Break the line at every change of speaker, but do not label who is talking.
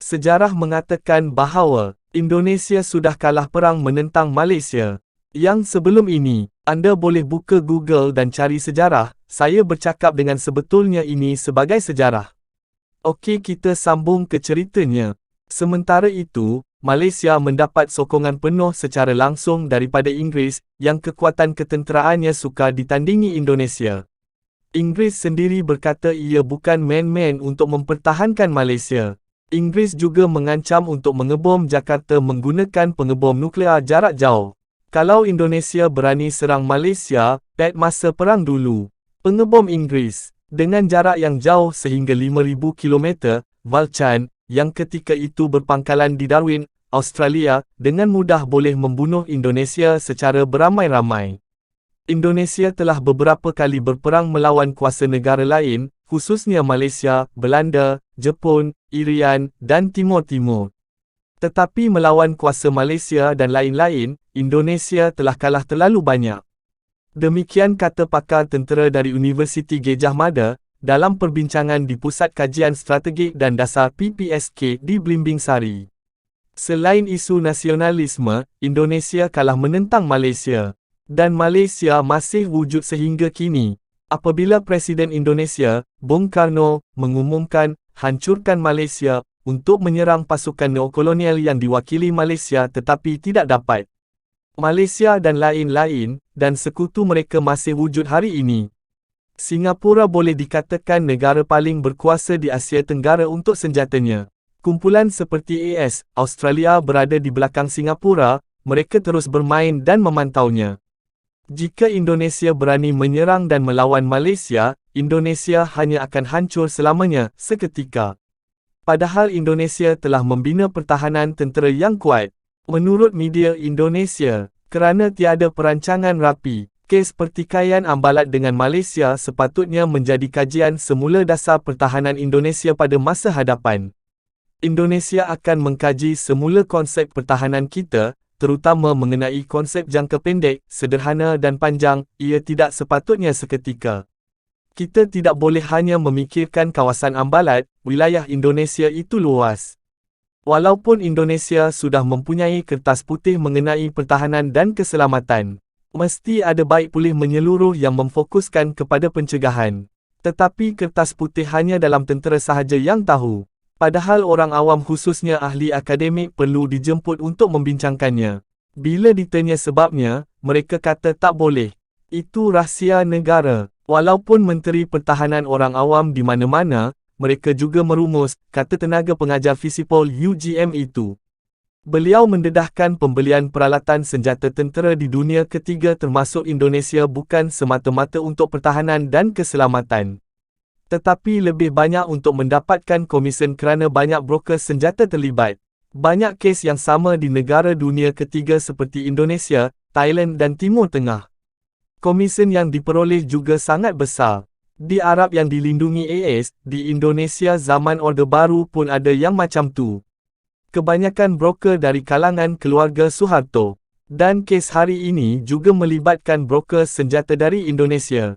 Sejarah mengatakan bahawa Indonesia sudah kalah perang menentang Malaysia. Yang sebelum ini, anda boleh buka Google dan cari sejarah. Saya bercakap dengan sebetulnya ini sebagai sejarah. Okey, kita sambung ke ceritanya. Sementara itu, Malaysia mendapat sokongan penuh secara langsung daripada Inggeris yang kekuatan ketenteraannya sukar ditandingi Indonesia. Inggeris sendiri berkata ia bukan main-main untuk mempertahankan Malaysia. Inggeris juga mengancam untuk mengebom Jakarta menggunakan pengebom nuklear jarak jauh. Kalau Indonesia berani serang Malaysia, pada masa perang dulu, pengebom Inggeris, dengan jarak yang jauh sehingga 5,000 km, Vulcan, yang ketika itu berpangkalan di Darwin, Australia, dengan mudah boleh membunuh Indonesia secara beramai-ramai. Indonesia telah beberapa kali berperang melawan kuasa negara lain, khususnya Malaysia, Belanda, Jepun, Irian, dan Timur Timur. Tetapi melawan kuasa Malaysia dan lain-lain, Indonesia telah kalah terlalu banyak. Demikian kata pakar tentera dari Universiti Gajah Mada, dalam perbincangan di Pusat Kajian Strategik dan Dasar PPSK di Blimbing Sari. Selain isu nasionalisme, Indonesia kalah menentang Malaysia. Dan Malaysia masih wujud sehingga kini. Apabila Presiden Indonesia, Bung Karno, mengumumkan, hancurkan Malaysia, untuk menyerang pasukan neokolonial yang diwakili Malaysia tetapi tidak dapat. Malaysia dan lain-lain, dan sekutu mereka masih wujud hari ini. Singapura boleh dikatakan negara paling berkuasa di Asia Tenggara untuk senjatanya. Kumpulan seperti AS, Australia berada di belakang Singapura, mereka terus bermain dan memantaunya. Jika Indonesia berani menyerang dan melawan Malaysia, Indonesia hanya akan hancur selamanya, seketika. Padahal Indonesia telah membina pertahanan tentera yang kuat. Menurut media Indonesia, kerana tiada perancangan rapi, kes pertikaian ambalat dengan Malaysia sepatutnya menjadi kajian semula dasar pertahanan Indonesia pada masa hadapan. Indonesia akan mengkaji semula konsep pertahanan kita, terutama mengenai konsep jangka pendek, sederhana dan panjang, ia tidak sepatutnya seketika. Kita tidak boleh hanya memikirkan kawasan ambalat, wilayah Indonesia itu luas. Walaupun Indonesia sudah mempunyai kertas putih mengenai pertahanan dan keselamatan, mesti ada baik pulih menyeluruh yang memfokuskan kepada pencegahan. Tetapi kertas putih hanya dalam tentera sahaja yang tahu. Padahal orang awam khususnya ahli akademik perlu dijemput untuk membincangkannya. Bila ditanya sebabnya, mereka kata tak boleh. Itu rahsia negara. Walaupun Menteri Pertahanan orang awam di mana-mana, mereka juga merumus, kata tenaga pengajar Fisipol UGM itu. Beliau mendedahkan pembelian peralatan senjata tentera di dunia ketiga termasuk Indonesia bukan semata-mata untuk pertahanan dan keselamatan. Tetapi lebih banyak untuk mendapatkan komisen kerana banyak broker senjata terlibat. Banyak kes yang sama di negara dunia ketiga seperti Indonesia, Thailand dan Timur Tengah. Komisen yang diperoleh juga sangat besar. Di Arab yang dilindungi AS, di Indonesia zaman Orde Baru pun ada yang macam tu. Kebanyakan broker dari kalangan keluarga Suharto. Dan kes hari ini juga melibatkan broker senjata dari Indonesia.